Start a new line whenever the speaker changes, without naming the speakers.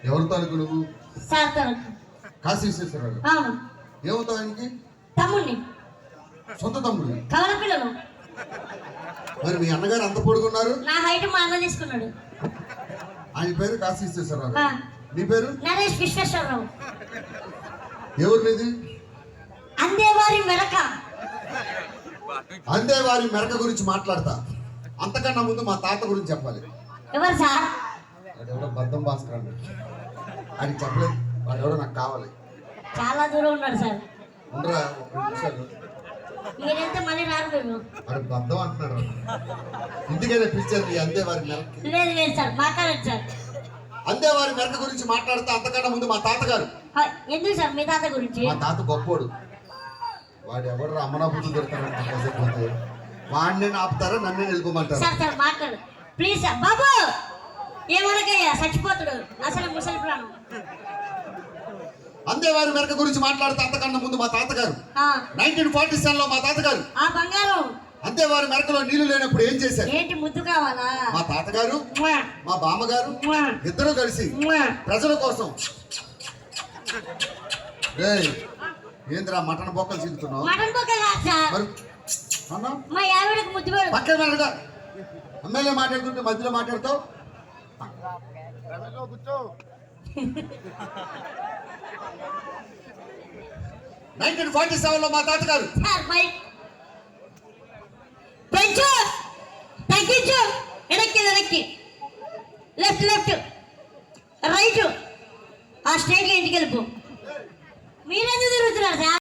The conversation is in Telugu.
ఎవరి తాలూకు నువ్వు?
సార్ తాలూకు.
కాశీ విశ్వేశ్వరరావు.
అవును.
ఏమవుతావు ఆయనకి?
తమ్ముడిని.
సొంత తమ్ముడు?
కవల పిల్లలు.
మరి మీ అన్నగారు అంత పొడుగున్నారు?
నా హైట్ మా అన్న తీసుకున్నాడు.
ఆయన పేరు కాశీ విశ్వేశ్వరరావు. నీ పేరు?
నరేష్ విశ్వేశ్వరరావు.
ఎవరు నీది?
అందేవారి మెరక.
అందేవారి మెరక గురించి మాట్లాడతా. అంతకన్నా ముందు మా తాత గురించి చెప్పాలి.
ఎవరు సార్?
వాడెవడో బద్దం భాస్కర్ అండి. ఆయనకి చెప్పలేదు. వాడెవడో నాకు కావాలి.
చాలా దూరం ఉన్నాడు సార్.
ఉండరా ఒక నిమిషాలు.
మీరైతే మళ్ళీ రారు మీరు.
వాడు బద్దం అంటున్నాడు. ఇంటికైనా పిలిచారు ఈ అందేవారి మెరక.
లేదు లేదు సార్, మాట్లాడండి సార్.
అందేవారి మెరక గురించి మాట్లాడితే అంతకన్నా ముందు మా తాతగారు.
ఎందుకు సార్ మీ తాత గురించి?
మా తాత గొప్పోడు. వాడు ఎవరు అమ్మనాబుద్ధి తిడతాడు. వాడిని ఆపుతారా నన్నే వెళ్ళిపోమంటారు.
సార్ సార్ మాట్లాడు ప్లీజ్ సార్. బాబు ఏమనకయ్యా, చచ్చిపోతాడు అసలు ముసలి ప్రాణం.
అందేవారి మెరక గురించి మాట్లాడితే అంతకన్నా ముందు మా తాతగారు 1947 లో మా తాతగారు
ఆ బంగారం
అందేవారి మెరకలో నీళ్లు లేనప్పుడు ఏం చేశారు?
ఏంటి ముద్దు కావాలా?
మా తాతగారు మా బామ్మగారు ఇద్దరు కలిసి ప్రజల కోసం. ఏంద్రా మటన్ బొక్కలు చీకుతున్నావు?
మటన్ బొక్కలు కాదు సార్. మా ఆవిడకి ముద్దు పెడు.
పక్కన వెళ్ళగా ఎమ్మెల్యే మాట్లాడుతుంటే మధ్యలో మాట్లాడుతావు. 1947 లో మా తాతగారు.
పెంచు తగ్గించు, ఎడక్కి ఎడక్కి, లెఫ్ట్ లెఫ్ట్ రైట్, ఆ స్ట్రైట్ ఇంటికి వెళ్ళిపో. మీరెందుకు తిరుగుతున్నారు సార్?